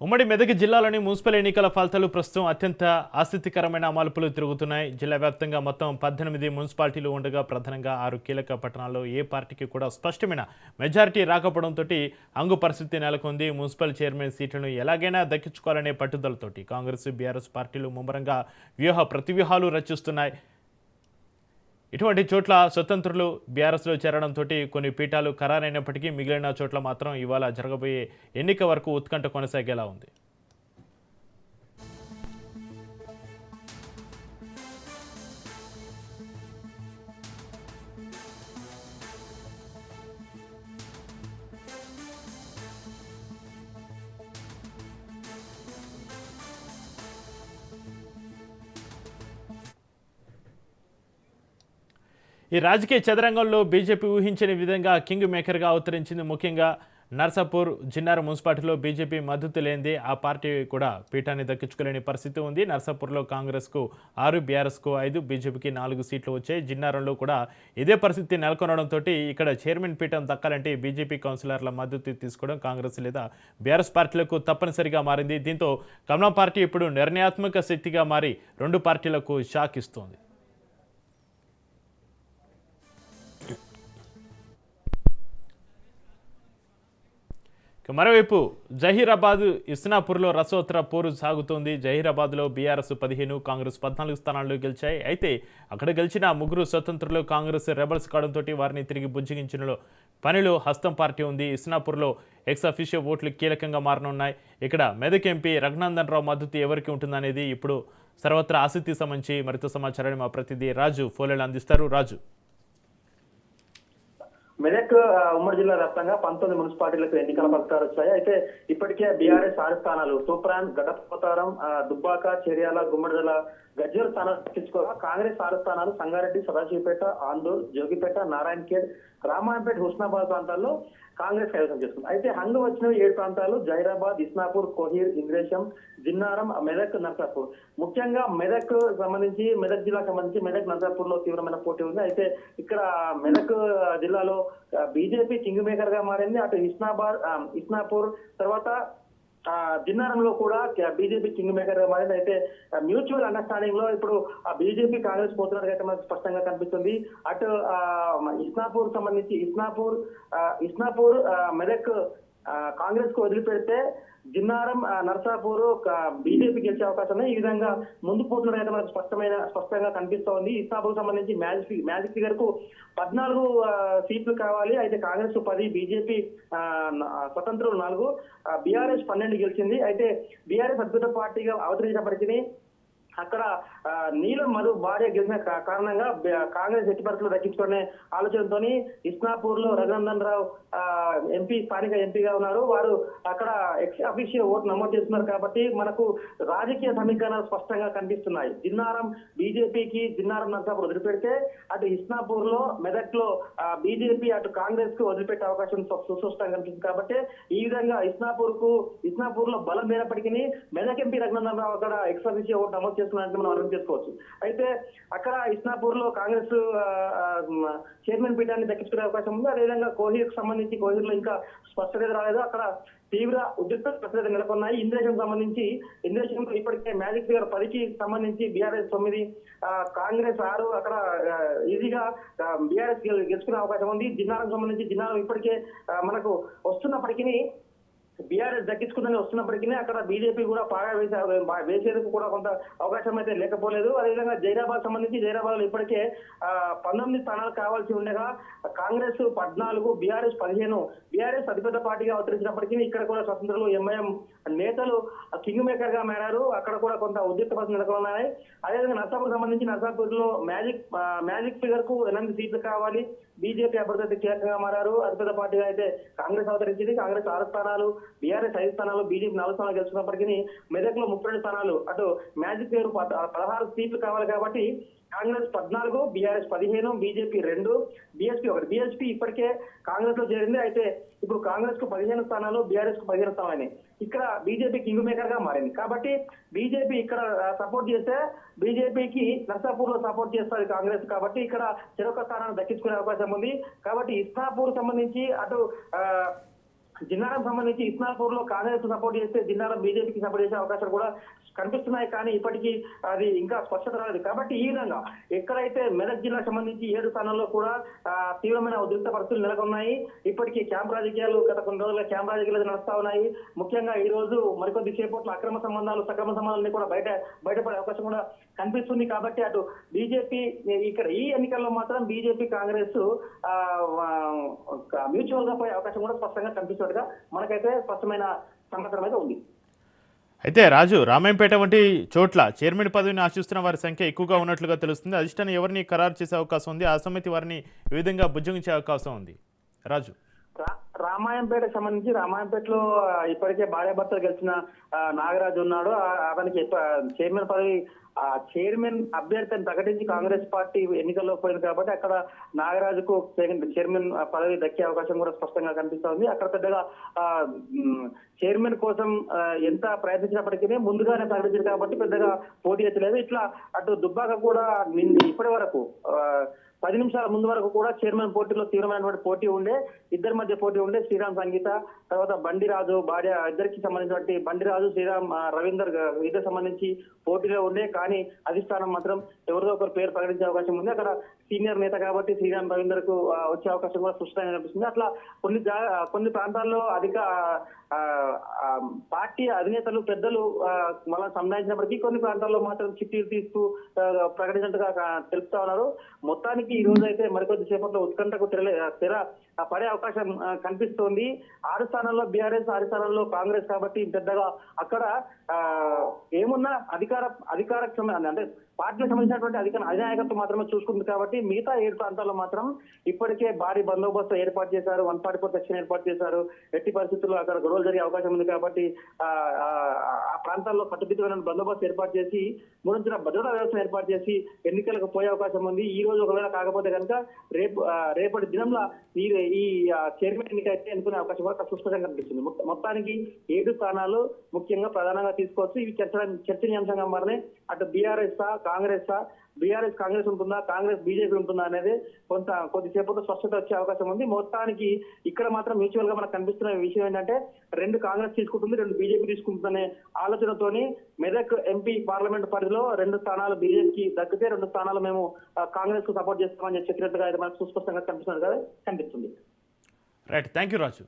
ఉమ్మడి మెదక్ జిల్లాలోని మున్సిపల్ ఎన్నికల ఫలితాలు ప్రస్తుతం అత్యంత ఆసక్తికరమైన మలుపులు తిరుగుతున్నాయి. జిల్లా వ్యాప్తంగా మొత్తం 18 మున్సిపాలిటీలు ఉండగా ప్రధానంగా 6 కీలక పట్టణాల్లో ఏ పార్టీకి కూడా స్పష్టమైన మెజారిటీ రాకపోవడంతో అంగు పరిస్థితి నెలకొంది. మున్సిపల్ చైర్మన్ సీట్లను ఎలాగైనా దక్కించుకోవాలనే పట్టుదలతోటి కాంగ్రెస్, బీఆర్ఎస్ పార్టీలు ముమ్మరంగా ప్రతివ్యూహాలు రచిస్తున్నాయి. ఇటువంటి చోట్ల స్వతంత్రులు బీఆర్ఎస్లో చేరడంతో కొన్ని పీఠాలు ఖరారైనప్పటికీ మిగిలిన చోట్ల మాత్రం ఇవాళ జరగబోయే ఎన్నిక వరకు ఉత్కంఠ కొనసాగేలా ఉంది. ఈ రాజకీయ చదరంగంలో బీజేపీ ఊహించని విధంగా కింగ్ మేకర్గా అవతరించింది. ముఖ్యంగా నర్సాపూర్, జిన్నారం మున్సిపాలిటీలో బీజేపీ మద్దతు లేనిదే ఆ పార్టీ కూడా పీఠాన్ని దక్కించుకోలేని పరిస్థితి ఉంది. నర్సాపూర్లో కాంగ్రెస్కు 6, బీఆర్ఎస్కు 5, బీజేపీకి 4 సీట్లు వచ్చాయి. జిన్నారంలో కూడా ఇదే పరిస్థితి నెలకొనడంతో ఇక్కడ చైర్మన్ పీఠం దక్కాలంటే బీజేపీ కౌన్సిలర్ల మద్దతు తీసుకోవడం కాంగ్రెస్ లేదా బీఆర్ఎస్ పార్టీలకు తప్పనిసరిగా మారింది. దీంతో కమలం పార్టీ ఇప్పుడు నిర్ణయాత్మక శక్తిగా మారి 2 పార్టీలకు షాక్ ఇస్తోంది. మరోవైపు జహీరాబాద్, ఇస్నాపూర్లో రసోత్తర పోరు సాగుతోంది. జహీరాబాద్లో బీఆర్ఎస్ 15, కాంగ్రెస్ 14 స్థానాల్లో గెలిచాయి. అయితే అక్కడ గెలిచిన 3 స్వతంత్రులు కాంగ్రెస్ రెబల్స్ కావడంతో వారిని తిరిగి బుజ్జగించడంలో పనిలో హస్తం పార్టీ ఉంది. ఇస్నాపూర్లో ఎక్స్ అఫీషియో ఓట్లు కీలకంగా మారనున్నాయి. ఇక్కడ మెదక్ ఎంపీ రఘునందన్ రావు మద్దతు ఎవరికి ఉంటుందనేది ఇప్పుడు సర్వత్రా ఆసక్తి సంబంధించి మరింత సమాచారాన్ని మా ప్రతినిధి రాజు ఫోలేలు అందిస్తారు. రాజు, మెదక్ ఉమ్మడి జిల్లా వ్యాప్తంగా 19 మున్సిపాలిటీలకు ఎన్నికల ఫలితాలు వచ్చాయి. అయితే ఇప్పటికే బీఆర్ఎస్ 6 స్థానాలు తూప్రాన్, గడపతారం, దుబ్బాక, చెర్యాల, గుమ్మడిదల, గజ్వేల్ స్థానాలు దక్కించుకోగా కాంగ్రెస్ 6 స్థానాలు సంగారెడ్డి, సదాశివపేట, ఆందూర్, జోగిపేట, నారాయణఖేడ్, రామాయంపేట, హుస్నాబాద్ ప్రాంతాల్లో కాంగ్రెస్ కైవసం చేస్తుంది. అయితే హంగు వచ్చిన 7 ప్రాంతాలు జహీరాబాద్, ఇస్నాపూర్, కోహీర్, ఇంద్రేశం, జిన్నారం, మెదక్, నర్సాపూర్. ముఖ్యంగా మెదక్ జిల్లాకు సంబంధించి మెదక్, నర్సాపూర్ లో తీవ్రమైన పోటీ ఉంది. అయితే ఇక్కడ మెదక్ జిల్లాలో బీజేపీ కింగ్ మేకర్ గా మారింది. అటు ఇస్నాపూర్ తర్వాత జిన్నారంలో కూడా బీజేపీ కింగ్ మేకర్ గా మారింది. అయితే మ్యూచువల్ అండర్స్టాండింగ్ లో ఇప్పుడు ఆ బీజేపీ కాంగ్రెస్ పోతున్నట్టుగా మనకు స్పష్టంగా కనిపిస్తుంది. అటు ఇస్నాపూర్ సంబంధించి ఇస్నాపూర్ మెదక్ కాంగ్రెస్ కు వదిలిపెడితే జిన్నారం, నర్సాపూర్ బీజేపీ గెలిచే అవకాశం ఉంది. ఈ విధంగా ముందు పోతున్నట్టుగా మనకు స్పష్టంగా కనిపిస్తోంది. ఇస్నాపూర్ సంబంధించి మ్యాజిక్ ఫిగర్ కు 14 సీట్లు కావాలి. అయితే కాంగ్రెస్ 10, బీజేపీ స్వతంత్రులు 4, బీఆర్ఎస్ 12 గెలిచింది. అయితే బీఆర్ఎస్ అద్భుత పార్టీగా అవతరించినప్పటికీ అక్కడ నీలం మధు భార్య గెలిచిన కారణంగా కాంగ్రెస్ ఎట్టి పరిస్థితులు దక్కించుకునే ఆలోచనతో ఇస్నాపూర్ లో రఘునందన్ రావు స్థానిక ఎంపీగా ఉన్నారు. వారు అక్కడ ఎక్స్ అఫీషియల్ ఓటు నమోదు చేస్తున్నారు. కాబట్టి మనకు రాజకీయ సమీకరణాలు స్పష్టంగా కనిపిస్తున్నాయి. జిన్నారం బీజేపీకి, జిన్నారం నర్సాపూర్ వదిలిపెడితే అటు ఇస్నాపూర్ లో, మెదక్ లో బీజేపీ అటు కాంగ్రెస్ కు వదిలిపెట్టే అవకాశం సుస్పష్టంగా కనిపిస్తుంది. కాబట్టి ఈ విధంగా ఇస్నాపూర్ లో బలం లేనప్పటికీ మెదక్ ఎంపీ రఘునందన్ రావు అక్కడ ఎక్స్ అఫీషియల్ ఓటు నమోదు చేస్తున్నట్టు మనం అర్థం చేసుకోవచ్చు. అయితే అక్కడ ఇస్నాపూర్ లో కాంగ్రెస్ చైర్మన్ పీఠాన్ని దక్కించుకునే అవకాశం ఉంది. అదేవిధంగా కోహీర్ కు సంబంధించి కోహీర్ లో ఇంకా స్పష్టత రాలేదు. అక్కడ తీవ్ర ఉద్రిక్త పరిస్థితులు నెలకొన్నాయి. ఇంద్రేశంలో ఇప్పటికే మ్యాజిక్ ఫిగర్ 10కి సంబంధించి బీఆర్ఎస్ 9, కాంగ్రెస్ 6, అక్కడ ఈజీగా బీఆర్ఎస్ గెలుచుకునే అవకాశం ఉంది. జిన్నారం సంబంధించి జిన్నారం ఇప్పటికే మనకు వస్తున్నప్పటికీ బీఆర్ఎస్ దక్కించుకుందని వస్తున్నప్పటికీ అక్కడ బీజేపీ కూడా పాగా వేసేందుకు కూడా కొంత అవకాశం అయితే లేకపోలేదు. అదేవిధంగా జైరాబాద్ సంబంధించి జైరాబాద్ లో ఇప్పటికే 19 స్థానాలు కావాల్సి ఉండగా కాంగ్రెస్ 14, బీఆర్ఎస్ 15. బీఆర్ఎస్ అతిపెద్ద పార్టీగా అవతరించినప్పటికీ ఇక్కడ కూడా స్వతంత్రులు, ఎంఐఎం నేతలు కింగ్ మేకర్ గా మారారు. అక్కడ కూడా కొంత ఉద్రిక్త పరిస్థితులు నెలకొన్నాయి. అదేవిధంగా నర్సాపూర్ సంబంధించి నర్సాపూర్ లో మ్యాజిక్ ఫిగర్ కు 8 సీట్లు కావాలి. బీజేపీ అభ్యర్థి కీలకంగా మారారు. అతిపెద్ద పార్టీగా అయితే కాంగ్రెస్ అవతరించింది. కాంగ్రెస్ 6 స్థానాలు, బీఆర్ఎస్ 5 స్థానాలు, బీజేపీ 4 స్థానాలు గెలుచుకున్నప్పటికీ మెదక్ లో 32 స్థానాలు, అటు మ్యాజిక్ ఫిగర్ 16 సీట్లు కావాలి. కాబట్టి Congress 14, BRS 15, BJP 2, BSP 1. BSP ఇప్పటికే కాంగ్రెస్ లో చేరింది. అయితే ఇప్పుడు కాంగ్రెస్ కు 15 స్థానాలు, బీఆర్ఎస్ కు 15 స్థానాలు. ఇక్కడ బీజేపీ కింగ్ మేకర్ గా మారింది. కాబట్టి బీజేపీ ఇక్కడ సపోర్ట్ చేస్తే బీజేపీకి నర్సాపూర్ లో సపోర్ట్ చేస్తారు కాంగ్రెస్. కాబట్టి ఇక్కడ చెరొక స్థానాన్ని దక్కించుకునే అవకాశం ఉంది. కాబట్టి ఇస్నాపూర్ సంబంధించి అటు జిన్నారం సంబంధించి ఇస్నాపూర్ లో కాంగ్రెస్ సపోర్ట్ చేస్తే జిన్నారం బీజేపీకి సపోర్ట్ చేసే అవకాశాలు కూడా కనిపిస్తున్నాయి. కానీ ఇప్పటికీ అది ఇంకా స్పష్టత రాలేదు. కాబట్టి ఈ విధంగా ఎక్కడైతే మెదక్ జిల్లాకు సంబంధించి 7 స్థానాల్లో కూడా తీవ్రమైన ఉద్రిక్త పరిస్థితులు నెలకొన్నాయి. ఇప్పటికీ క్యాంప్ రాజకీయాలు గత కొన్ని రోజులుగా క్యాంప్ రాజకీయాలు నడుస్తా ఉన్నాయి. ముఖ్యంగా ఈ రోజు మరికొద్ది సేపట్లో అక్రమ సంబంధాలు సక్రమ సంబంధాలన్నీ కూడా బయటపడే అవకాశం కూడా కనిపిస్తుంది. కాబట్టి అటు బీజేపీ ఇక్కడ ఈ ఎన్నికల్లో మాత్రం బీజేపీ కాంగ్రెస్ మ్యూచువల్ గా పోయే అవకాశం కూడా స్పష్టంగా కనిపిస్తున్నట్టుగా మనకైతే స్పష్టమైన సమాచారం అయితే ఉంది. అయితే రాజు, రామాయంపేట వంటి చోట్ల చైర్మన్ పదవిని ఆశిస్తున్న వారి సంఖ్య ఎక్కువగా ఉన్నట్లుగా తెలుస్తుంది. అధిష్టానం ఎవరిని ఖరారు చేసే అవకాశం ఉంది? ఆ సమితి వారిని ఈ విధంగా బుజ్జగించే అవకాశం ఉంది రాజు? రామాయంపేటకు సంబంధించి రామాయంపేటలో ఇప్పటికే భార్యాభర్తలు గెలిచిన నాగరాజు ఉన్నాడు. అతనికి చైర్మన్ పదవి చైర్మన్ అభ్యర్థిని ప్రకటించి కాంగ్రెస్ పార్టీ ఎన్నికల్లో పోయింది కాబట్టి అక్కడ నాగరాజుకు చైర్మన్ పదవి దక్కే అవకాశం కూడా స్పష్టంగా కనిపిస్తోంది. అక్కడ పెద్దగా చైర్మన్ కోసం ఎంత ప్రయత్నించినప్పటికీ ముందుగానే ప్రకటించారు కాబట్టి పెద్దగా పోటీ ఎత్తలేదు. ఇట్లా అటు దుబ్బాక కూడా ఇప్పటి వరకు 10 నిమిషాల ముందు వరకు కూడా చైర్మన్ పోటీలో తీవ్రమైనటువంటి పోటీ ఉండే, ఇద్దరి మధ్య పోటీ ఉండే. శ్రీరామ్ సంగీత తర్వాత బండిరాజు భార్య ఇద్దరికి సంబంధించినటువంటి బండిరాజు శ్రీరామ్ రవీందర్ ఇద్దరు సంబంధించి పోటీలో ఉండే. కానీ అధిష్టానం మాత్రం ఎవరిదో ఒకరు పేరు ప్రకటించే అవకాశం ఉంది. అక్కడ సీనియర్ నేత కాబట్టి శ్రీరామ్ రవీందర్ కు వచ్చే అవకాశం కూడా స్పష్టంగా కనిపిస్తుంది. అట్లా కొన్ని ప్రాంతాల్లో పార్టీ అధినేతలు పెద్దలు మళ్ళీ సంబంధించినప్పటికీ కొన్ని ప్రాంతాల్లో మాత్రం చిట్టీలు తీస్తూ ప్రకటించినట్టుగా తెలుపుతా ఉన్నారు. మొత్తానికి ఈ రోజు అయితే మరికొద్ది సేపట్లో ఉత్కంఠకు తెర పడే అవకాశం కనిపిస్తోంది. 6 స్థానాల్లో బీఆర్ఎస్, 6 స్థానాల్లో కాంగ్రెస్ కాబట్టి పెద్దగా అక్కడ ఏమున్నా అధికార అంటే పార్టీకి సంబంధించినటువంటి అధినాయకత్వం మాత్రమే చూసుకుంది కాబట్టి మిగతా 7 ప్రాంతాల్లో మాత్రం ఇప్పటికే భారీ బందోబస్తు ఏర్పాటు చేశారు. 144 సెక్షన్ ఏర్పాటు చేశారు. ఎట్టి పరిస్థితుల్లో అక్కడ గొడవలు జరిగే అవకాశం ఉంది కాబట్టి ఆ ప్రాంతాల్లో కట్టుదిట్టమైన బందోబస్తు ఏర్పాటు చేసి గురించిన భద్రతా వ్యవస్థను ఏర్పాటు చేసి ఎన్నికలకు పోయే అవకాశం ఉంది. ఈ రోజు ఒకవేళ కాకపోతే కనుక రేపటి దినంలో ఈ చైర్మన్ ఎన్నిక అయితే ఎన్నుకునే అవకాశం కూడా సుస్పష్టంగా కనిపిస్తుంది. మొత్తానికి 7 స్థానాలు ముఖ్యంగా ప్రధానంగా తీసుకోవచ్చు. ఇవి చర్చనీయాంశంగా మారినాయి. అటు బీఆర్ఎస్ బీఆర్ఎస్ కాంగ్రెస్ ఉంటుందా, కాంగ్రెస్ బీజేపీ ఉంటుందా అనేది కొద్దిసేపట్లో స్పష్టత వచ్చే అవకాశం ఉంది. మొత్తానికి ఇక్కడ మాత్రం మ్యూచువల్ గా మనకు కనిపిస్తున్న విషయం ఏంటంటే 2 కాంగ్రెస్ తీసుకుంటుంది, 2 బీజేపీ తీసుకుంటుందనే ఆలోచనతోని మెదక్ ఎంపీ పార్లమెంట్ పరిధిలో 2 స్థానాలు బీజేపీకి దక్కితే 2 స్థానాలు మేము కాంగ్రెస్ కు సపోర్ట్ చేస్తామని చెప్పినట్టుగా అయితే మనకు సుస్పష్టంగా కనిపిస్తుంది. Right, thank you Raju.